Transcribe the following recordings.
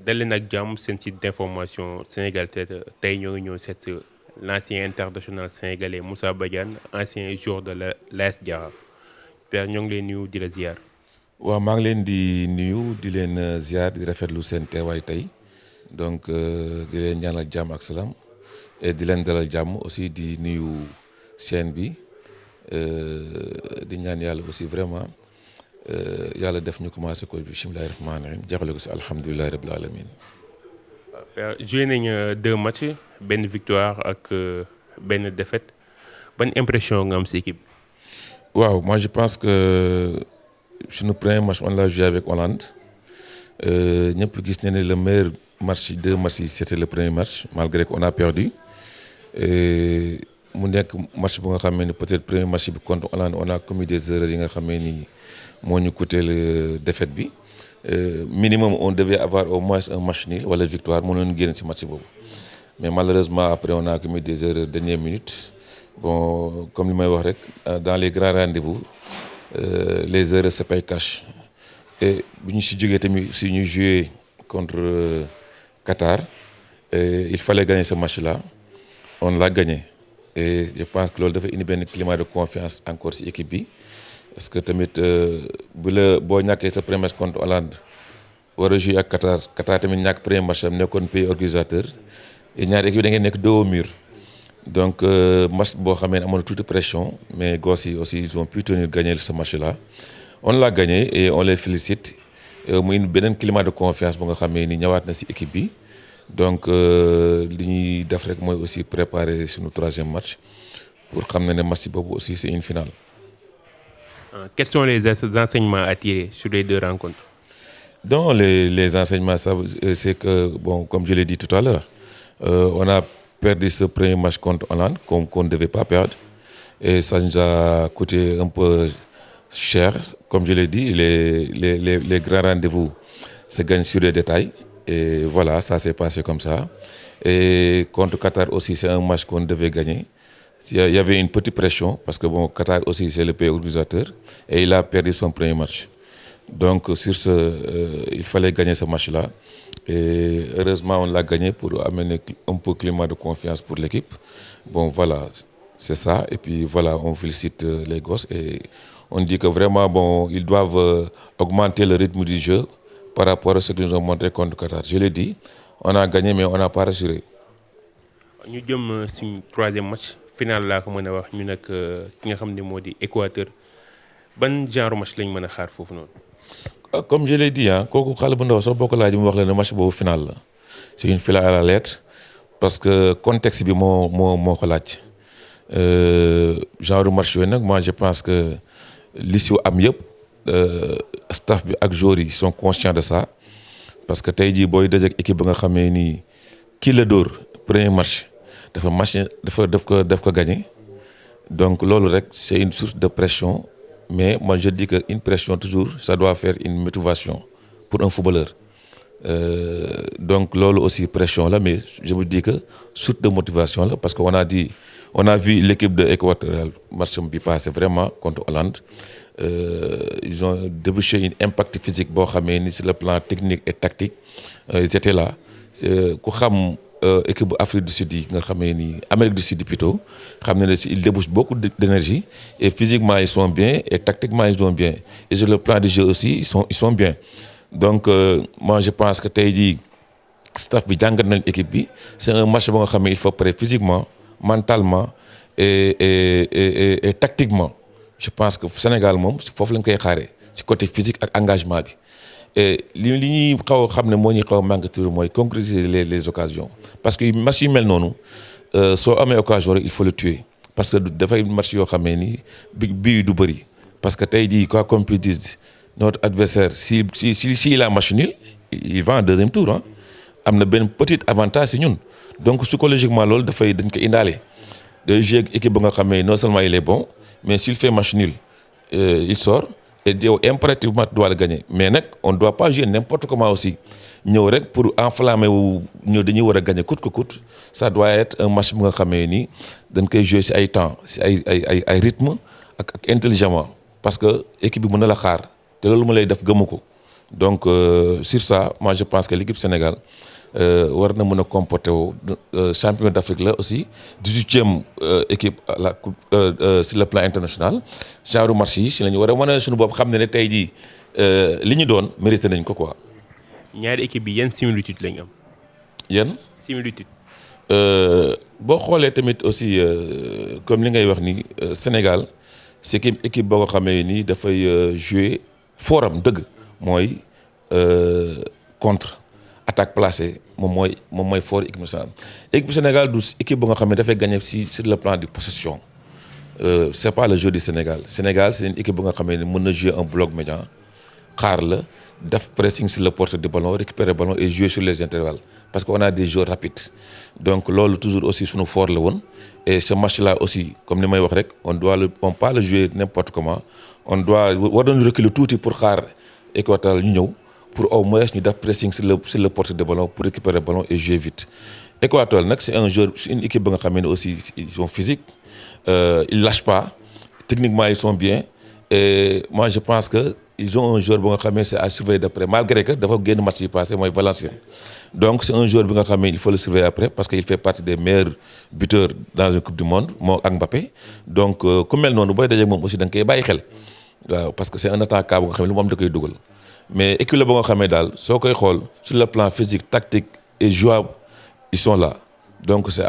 dal leen ak jàmm seen site d'information Sénégal 7 tey ñoo ngi ñëw seet si l'ancien international sénégalais Moussa Badiane ancien joueur de la l'AS Diarra Père ñoo ngi leen nuyu di la ziar. waaw maa ngi leen di nuyu di leen ziar di rafetlu seen teewaay tey donc di leen ñaanal jàmm ak salaam et di leen dalal jàmm aussi di nuyu chaîne bi di ñaan yàlla aussi vraiment yàlla def ñu commencé ko bismillahi rahmaani rahim jeexale ko si alhamdulilahi rabbil alamin. Père joué nañ 2 matchs benn victoire ak benn défaite ban impression nga am si équipe. waaw moi je pense que suñu premier match on l'a joué avec Hollande ñëpp gis nañ ne le meilleur match 2 matchs yi c'était le premier match malgré qu'on a perdu mu nekk match bu nga xam ne peut-être premier match bi contre Hollande on a commis des erreurs yi nga xam ne ni moo ñu coûté le défaite bi minimum on devait avoir au moins un match nul wala victoire mënoon génn ci match boobu mais malheureusement après on a commis des erreurs dernière minute bon comme li may wax rek dans les grands rendez-vous les erreurs se payent cash et bu ñu si jógee tamit si ñu jouer contre Qatar il fallait gagner ce match-là on l'a gagné et je pense que loolu dafa indi benn climat de confiance encore si équipe bi parce que tamit boo ñàkkee sa premier match contre Hollande war a jouer ak Qatar tamit ñàkk premier match am nekkoon pays organisateur et ñaari équipe da ngeen nekk dos au mur donc match boo xamee ne amoon na toute pression mais gosses yi aussi ils ont pu tenir gagner ce match-là on l'a gagné et on les félicite muy beneen climat de confiance bu nga xamee ni ñëwaat na si équipe bi donc li ñuy def rek mooy aussi préparer suñu 3e match pour xam ne match boobu aussi c'est une finale. Quels sont les enseignements à tirer sur les 2 rencontres? Donc les enseignements c'est que bon comme je l'ai dit tout à l'heure on a perdu ce premier match contre Hollande qu'on ne devait pas perdre et ça nous a coûté un peu cher comme je l'ai dit les grands rendez-vous se gagnent sur les détails et voilà ça s'est passé comme ça et contre Qatar aussi c'est un match qu'on devait gagner. Il y avait une petite pression parce que bon Qatar aussi c'est le pays organisateur et il a perdu son premier match donc sur ce il fallait gagner ce match-là et heureusement on l'a gagné pour amener un peu climat de confiance pour l'équipe bon voilà c'est ça et puis voilà on félicite les gosses et on dit que vraiment bon ils doivent augmenter le rythme du jeu par rapport à ce qu'ils nous ont montré contre Qatar je l'ai dit on a gagné mais on n'a pas rassuré. ñu jëm suñu 3e match final laa ko mën a wax ñu nag ki nga xam ne moo di Équateur ban genre match lañ mën a xaar foofu noonu. comme je l'ai dit kooku xale bu ndaw sax boo ko laaj mu wax la ne match boobu final la c'est une finale à la lettre parce que contexte bi moo ko laaj genre match yooyu nag moi je pense que li si am yëpp staff bi ak joueurs yi sont conscients de ça parce que tey jii booy dajeek équipe ba nga xamee ni kii la dóor premier match daf ko gagné donc loolu rek c'est une source de pression mais moi je dis que une pression toujours ça doit faire une motivation pour un footballeur donc loolu aussi pression la mais je me dis que source de motivation la parce que on a vu l'équipe de Équateur match bi passé vraiment contre Hollande ils ont débouché une impact physique boo xamee ni sur le plan technique et tactique ils étaient là ku xam équipe bu Afrique du Sud yi nga xamee ni Amérique du Sud plutôt xam ne si ils débouchent beaucoup d'énergie et physiquement ils sont bien et tactiquement ils sont bien et sur le plan du jeu aussi ils sont bien donc moi je pense que tey jii staff bi jàngat nañ équipe bi c'est un match ba nga xam ne il faut prêt physiquement mentalement et tactiquement je pense que Sénégal moom foofu lañ koy xaaree ci côté physique ak engagement bi et li ñuy xaw a xam ne moo ñuy xaw a manqué toujours mooy concrétiser les occasions parce que match yu mel noonu soo amee occasion rek il faut le tuer parce que dafay match yoo xamee ni bii du bëri parce que tey jii quoi qu'on puisse dire notre adversaire si il a match nul il va en 2e tour am na benn petit avantage si ñun donc psychologiquement loolu dañ ko indaale de jouer équipe ba nga xamee non seulement il est bon mais s'il fait match nul il sort et yow impérativement tu dois le gagner mais nag on ne doit pas jouer n'importe comment aussi ñëw rek pour enflammer wu ñëw dañuy war a gagner coûte que coûte ça doit être un match bu nga xamee ni dañ koy jouer ci ay temps ci ay rythme ak intelligemment parce que équipe bi mën na la xaar te loolu ma lay def gëmu ko Donc sur ça moi je pense que l'équipe Sénégal war na mën a comporter wu champion d'Afrique là aussi 18e équipe à la coupe sur le plan international genre match yi si la ñu war a mën a suñu bopp xam ne tey jii li ñu doon mérité nañ ko quoi. ñaari équipe bi yan similitude lañ am. yan similitude. boo xoolee tamit aussi comme li ngay wax ni Sénégal c'est que équipe boo ko xamee nii dafay jouer forum dëgg mooy contre attaque placée moom mooy fort équipe nationale. Équipe Sénégal du équipe bu nga xam ne dafay gagner sur le plan de possession c'est pas le jeu du Sénégal. Sénégal c'est une équipe bu nga xam ne mën na jouer un bloc médian xaar la def pressing sur le porteur de ballon récupérer le ballon et jouer sur les intervalles parce qu'on a des joueurs rapides donc loolu toujours aussi sunu fort la woon. Et ce match-là aussi comme ni may wax rek on pas le jouer n'importe comment on doit war nañu reculer tuuti pour xaar Équateur ñu ñëw pour au moins ñu def pressing sur le porteur de ballon pour récupérer le ballon et jouer vite. Équateur nag c'est une équipe ba nga xam ne aussi ils sont physiques ils lâchent pas techniquement ils sont bien et moi je pense que ils ont un joueur bu nga xam ne c'est à surveiller d'après malgré que dafa génn match yi passé mooy Valenciennes. Donc c'est un joueur bi nga xam ne il faut le surveiller après parce que il fait partie des meilleurs buteurs dans une coupe du monde moo ak Mbappé donc ku mel noonu booy dajeeg moom aussi da nga koy bàyyi xel waaw parce que c'est un attaquant bu nga xam ne lu mu am da koy dugal mais équipe la ba nga xam ne daal soo koy xool sur le plan physique tactique et jouable ils sont là donc c'est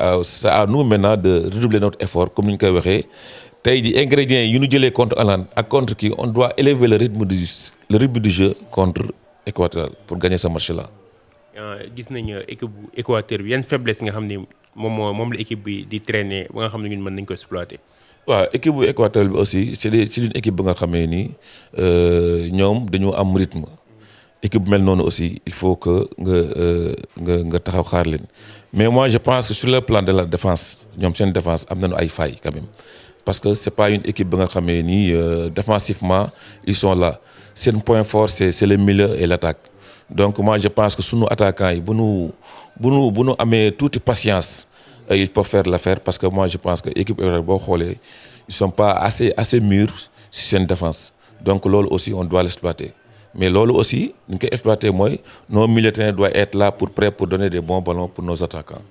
à nous maintenant de redoubler notre effort comme ni ñu koy waxee tey ji ingrédients yi ñu jëlee contre Hollande ak contre kii on doit élever le rythme du jeu contre Équateur pour gagner ce match-là. gis nañu équipe bu Équateur bi yan faiblesse nga xam ne moom la équipe bi di traîner ba nga xam ne ñun mën nañ ko exploiter. waaw équipe bu Équateur bi aussi c'est une équipe ba nga xamee ni ñoom dañoo am rythme équipe bu mel noonu aussi il faut que nga taxaw xaar leen mais moi je pense que sur le plan de la défense ñoom seen défense am nañu ay failles quand même parce que c'est pas une équipe ba nga xamee ni défensivement ils sont là seen point fort c'est le milieu et l'attaque. Donc moi je pense que sunu attaquants yi bu nu amee tuuti patience ils peuvent faire l'affaire parce que moi je pense que équipe boo xoolee ils sont pas assez mûrs si seen défense donc loolu aussi on doit l'exploiter mais loolu aussi ni ñu koy exploiter mooy nos milieux de terrain doivent être là prêts pour donner des bons ballons pour nos attaquants.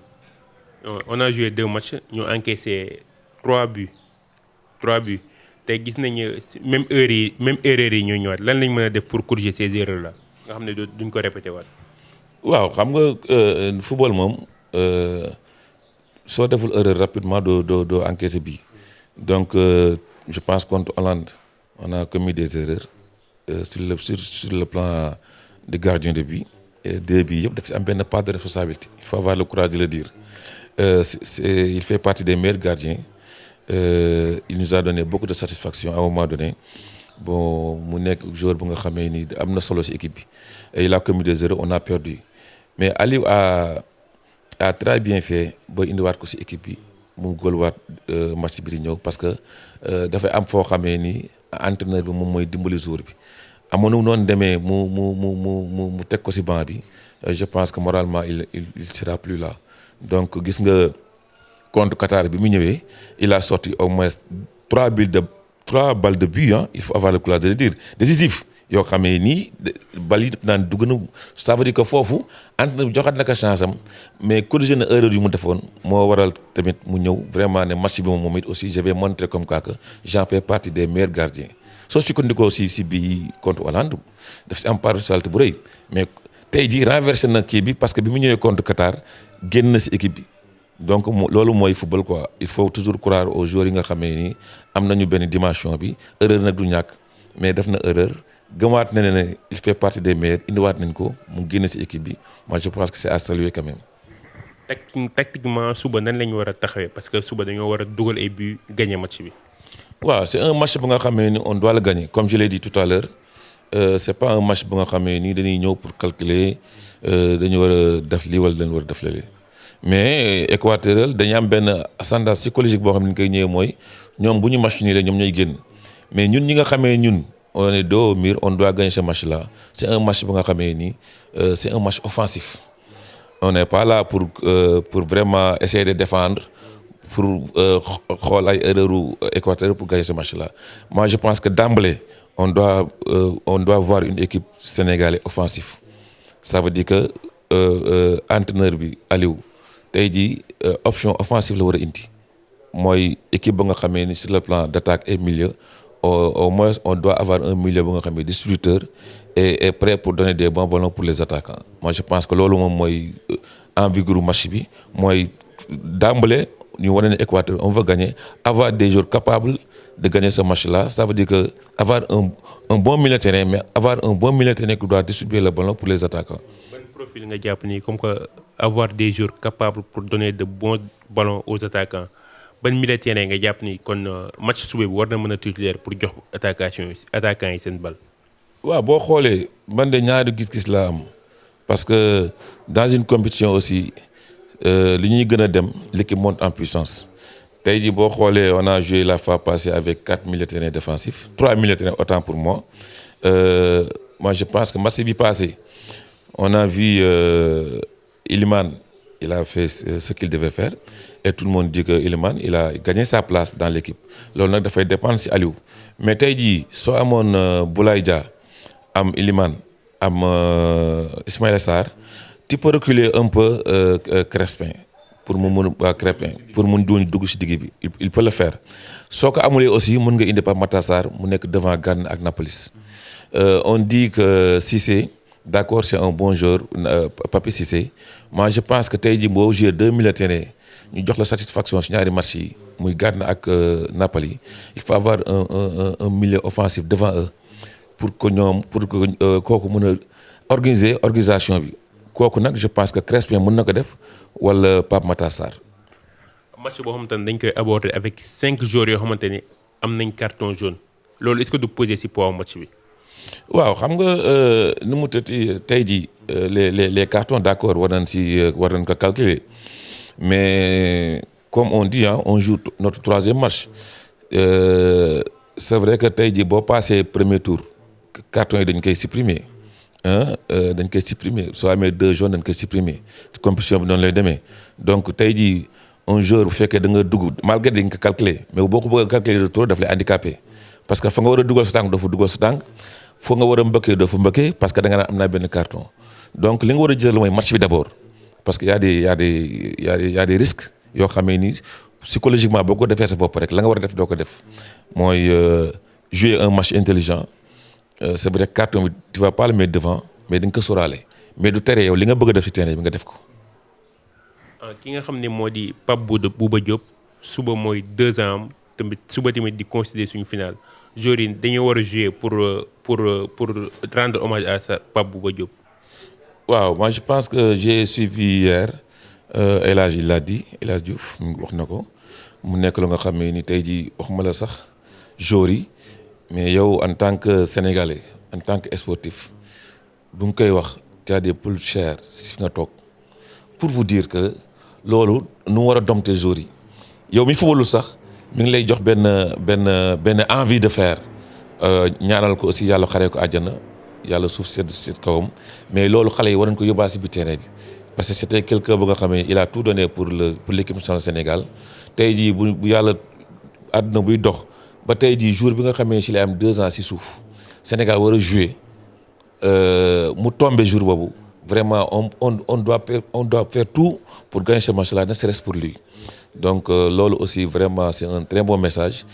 On a joué 2 matchs ñu encaissé 3 buts tey gis nañu même erreurs yi ñoo ñëwaat lan lañ mën a def pour corriger ces erreurs là. nga xam ne duñ ko répété waat. waaw xam nga football moom soo deful erreur rapidement doo encaisser bi donc je pense contre Hollande on a commis des erreurs sur le plan de gardien de but et 2 bi yëpp daf si am benn part de responsabilité il faut avoir le courage de le dire il fait partie des meilleurs gardiens il nous a donné beaucoup de satisfaction à un moment donné. Bon mu nekk joueur bu nga xamee ni am na solo ci équipe bi et il a commis des erreurs on a perdu mais Aliou a très bien fait ba indiwaat ko ci équipe bi mu góolwaat match bi di ñëw parce que dafay am foo xamee ni entraîneur bi moom mooy dimbali joueur bi amoon na noonu demee mu teg ko ci banc bi je pense que moralement il sera plus là donc gis nga contre Qatar bi mu ñëwee il a sorti au moins 3 balles de but il faut avoir le courage de le dire décisif yoo xamee nii bal yi naan dugg na ça veut dire que foofu entraîneur bi joxaat na ko chance am mais corriger na erreur yu mu defoon moo waral tamit mu ñëw vraiment ne match bi moom it aussi je vais montrer comme quoi que j'en fais partie des meilleurs gardiens soo sukkandikoo si bii contre Hollande daf si am part de responsabilité bu rëy mais tey jii renversé na kii bi parce que bi mu ñëwee contre Qatar génn na si équipe bi. Donc loolu mooy football quoi il faut toujours croire aux joueurs yi nga xamee ni am nañu benn dimension bi erreur nag du ñàkk mais def na erreur gëmaat na ne il fait partie des meilleurs indiwaat nañ ko mu génn ci équipe bi moi je pense que c'est à saluer quand même. Tactiquement suba nan la ñu war a taxawee parce que suba dañoo war a dugal ay buts gagner match bi. waaw c'est un match bu nga xamee ni on doit le gagner comme je l'ai dit tout à l'heure c'est pas un match bu nga xamee ni dañuy ñëw pour calculer dañu war a def lii wala dañu war a def lële. mais Équateur dañu am benn ascendance psychologique boo xam ne ni koy ñëwee mooy ñoom bu ñu match nii rek ñoom ñooy génn mais ñun ñi nga xamee ñun on est dos au mur on doit gagner ce match là c'est un match bu nga xamee ni c'est un match offensif on n'est pas là pour vraiment essayer de défendre pour xool ay erreurs u Équateur pour gagner ce match là moi je pense que d'emblée on doit voir une équipe sénégalaise offensive. Ça veut dire que entraîneur bi Aliou tey jii option offensive la war a indi mooy équipe ba nga xamee ni sur le plan d'attaque et milieu au moins on doit avoir un milieu ba nga xam ne distributeur et prêt pour donner des bons ballons pour les attaquants. Moi je pense que loolu moom mooy envergure match bi mooy d'emblée ñu wane ne Équateur on veut gagner, avoir des joueurs capables de gagner ce match-là. Ça veut dire que avoir un bon milieu de terrain, mais avoir un bon milieu de terrain qui doit distribuer le ballon pour les attaquants. Ban profil nga jàpp ni comme que avoir des joueurs capables pour donner de bons ballons aux attaquants ban milieu de terrain nga jàpp ni kon match suba bi war na mën a titulaire pour jox attaquants yi seen bal. waaw boo xoolee man de ñaari gis-gis laa am parce que dans une compétition aussi li ñuy gën a dem l'équipe monte en puissance. Tey jii boo xoolee on a joué la fois passée avec 4 milieux de terrain défensifs 3 milieux de terrain autant pour moi. Moi je pense que match bi passé on a vu Iliman il a fait ce qu'il devait faire et tout le monde dit que Iliman il a gagné sa place dans l'équipe loolu nag dafay dépendre ci Aliou mais tey jii soo amoon Boulaye Dia am Iliman am Ismaïla Sarr tu peux reculer un peu Crespin pour mu mun Crépin pour mun dugg ci digg bi il peut le faire soo ko amulee aussi mun nga indi Pape Matar Sarr mu nekk devant Gana ak Nampalys. On dit que Cissé d'accord c'est un bon joueur Papi Cissé moi je pense que tey jii boo joué 2 milieux de terrain ñu jox la satisfaction ci ñaari match yi muy Gana ak Napoli il faut avoir un milieu offensif devant eux pour que kooku mën a organisation bi kooku nag je pense que Crespin mën na ko def wala Pape Matar Sarr. match boo xamante ne dañ koy aborder avec 5 joueurs yoo xamante ni am nañ carton jaune loolu est-ce que du poser ci poids match bi. waaw xam nga nu mu tey jii les cartons d'accord war nañ ko calculer mais comme on dit on joue notre 3e match c'est vrai que tey jii boo passé premier tour cartons yi dañ koy supprimer dañ koy supprimer soo amee 2 jaunes dañ koy supprimer compétition bi noonu lay demee donc tey jii un joueur bu fekkee da nga dugg malgré dañ ko calculer mais boo ko bëgg a calculer de trop daf lay handicapé parce que fa nga war a dugal sa tànk doo fa dugal sa tànk foo nga war a mbëkkee doo fa mbëkkee parce que da nga naan am naa benn carton donc li nga war a jël mooy match bi d'abord parce que y a des risques yoo xamee ni psychologiquement boo ko defee sa bopp rek la nga war a def doo ko def mooy jouer un match intelligent c'est vrai carton bi tu vas pas le mettre devant mais da nga ko sóoraale mais du tere yow li nga bëgg a def ci terrain bi nga def ko. ki nga xam ne moo di Pape Bouba Diop suba mooy 2 ans tamit suba tamit di considérer suñu final joueurs yi dañoo war a jouer pour rendre hommage à sa Pape Bouba Diop. waaw moi je pense que j'ai suivi hier El Hadj il l'a dit El Hadj Diouf wax na ko mu nekk lu nga xam ne ni tey jii waxuma la sax joueurs yi mais yow en tant que sénégalais en tant que sportif bu nga koy wax tu as des poules chères si nga toog pour vous dire que loolu nu war a dompter joueurs yi yow mi footballu sax mi ngi lay jox benn envie de faire ñaanal ko aussi yàlla xaree ko àjjana yàlla suuf sedd kawam mais loolu xale yi war nañ ko yóbbaa si biir terrain bi parce que c'était quelqu'un bu nga xam ne il a tout donné pour l'équipe nationale Sénégal tey jii bu yàlla àdduna buy dox ba tey jii jour bi nga xamee ci lay am 2 ans si suuf Sénégal war a jouer mu tombé jour boobu vraiment on doit faire tout pour gagner ce match-là ne serait-ce pour lui donc loolu aussi vraiment c'est un très bon message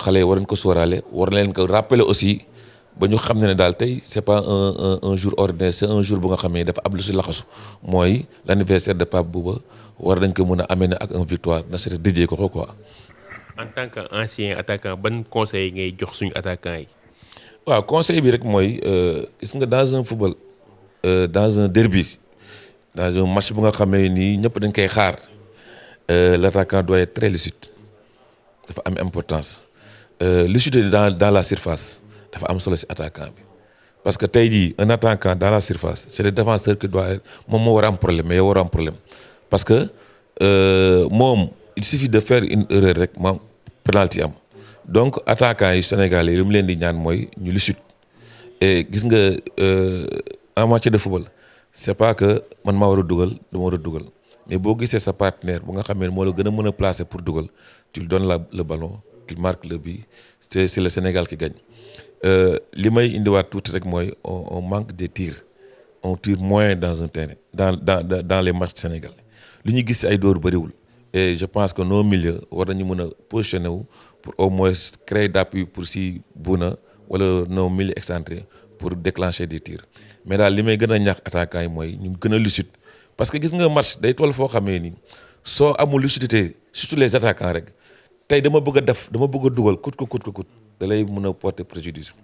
xale yi war nañ ko sóoraale war na leen ko rappeler aussi ba ñu xam ne daal tey c'est pas un jour ordinaire c'est un jour bu nga xam ne dafa ab lu si laxasu mooy l'anniversaire de Pape Bouba war nañ ko mën a amener ak un victoire na serait dédié ko quoi. En tant qu'ancien attaquant ban conseil ngay jox suñu attaquant yi. waaw conseil bi rek mooy gis nga dans un football dans un derby dans un match bu nga xamee nii ñëpp dañ koy xaar l'attaquant doit être très lucide dafa am importance lucidité dans la surface dafa am solo ci attaquant bi parce que tey jii un attaquant dans la surface c'est le défenseur qui doit être moom moo war a am problème mais yow war a am problème parce que moom il suffit de faire une erreur rek moom penalty am donc attaquant yi Sénégal yi li mu leen di ñaan mooy ñu lucide et gis nga en matière de football c'est pas que man maa war a dugal dama war a dugal mais boo gisee sa partenaire bu nga xam ne moo la gën a mën a placer pour dugal tu lui donnes le ballon tu marques le but c'est le Sénégal qui gagne li may indiwaat tuuti rek mooy on manque de tirs. On tire moins dans un terrain dans les matchs sénégalais li ñu gis ci ay dóor bëriwul et je pense que nos milieux war nañu mën a positionner wu pour au moins créer d'appui pour si Bouna wala nos milieux excentrés pour déclencher des tirs mais daal li may gën a ñaax attaquants yi mooy ñu gën a lucide parce que gis nga match day toll foo xamee ni soo amul lucidité surtout les attaquants rek tey dama bëgg a dugal coûte que coûte da lay mën a porter préjudice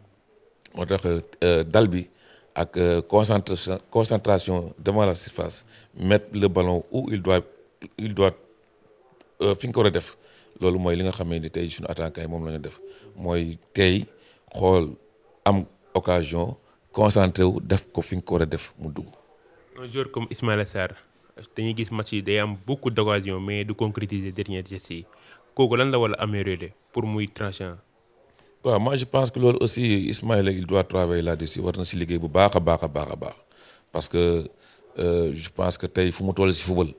moo tax dal bi ak concentration devant la surface mettre le ballon où il doit fi nga ko war a def loolu mooy li nga xamee ni tey suñu attaquant yi moom la ñu def mooy tey xool am occasion concentré wu def ko fi nga ko war a def mu dugg. Un joueur comme Ismaïla Sarr dañuy gis match yi day am beaucoup d'occasions mais du concrétiser dernier geste yi kooku lan la war a améliorer pour muy tranchant. waaw moi je pense que loolu aussi Ismaïla il doit travailler là-dessus war na si liggéey bu baax a baax parce que je pense que tey fu mu toll si football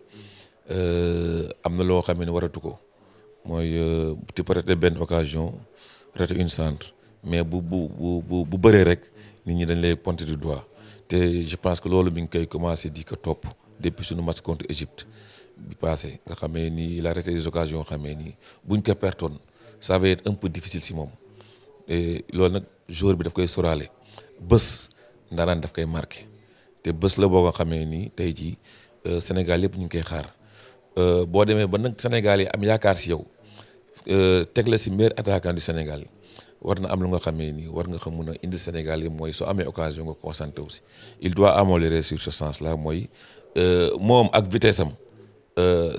am na loo xam ne waratu ko mooy tu peux rater benn occasion rater une centre mais bu bëree rek nit ñi dañ lay pointer du doigt te je pense que loolu mi ngi koy commencer di ko topp depuis suñu match contre Égypte bi passé nga xamee ni il a raté des occasions nga xamee ni buñ ko pertoon ça va être un peu difficile si moom. et loolu nag joueur bi daf koy sóoraale bés ndaanaan daf koy marqué te bés la boo nga xamee ni tey jii Sénégal yëpp ñu ngi koy xaar boo demee ba nag Sénégal yi am yaakaar si yow teg la si meilleur attaquant du Sénégal war na am lu nga xamee ni war nga xam mun a indi Sénégal yi mooy soo amee occasion nga concentré aussi il doit améliorer sur ce sens là mooy moom ak vitesse am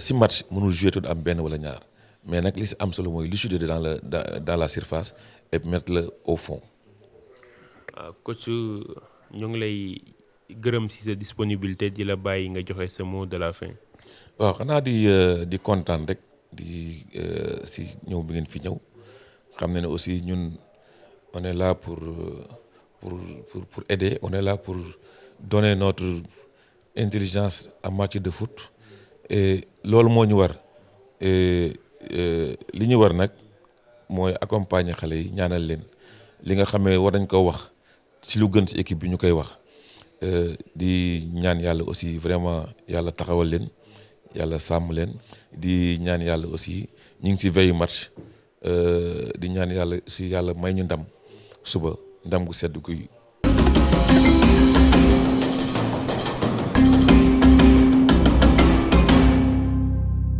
si match mënul jouer tout am benn wala ñaar mais nag li si am solo mooy lucidité dans la surface et mettre le au fond. Coach ñu ngi lay gërëm ci sa disponibilité di la bàyyi nga joxe sa mot de la fin. waaw xanaa di kontaan rek di si ñëw bi ngeen fi ñëw xam ne aussi ñun on est là pour aider on est là pour donner notre intelligence en matière de foot et loolu moo ñu war et li ñu war nag mooy accompagner xale yi ñaanal leen li nga xamee war nañ ko wax ci lu gën ci équipe bi ñu koy wax di ñaan yàlla aussi vraiment yàlla taxawal leen yàlla sàmm leen di ñaan yàlla aussi ñu ngi ci veille match di ñaan yàlla aussi yàlla may ñu ndam suba ndam gu sedd guy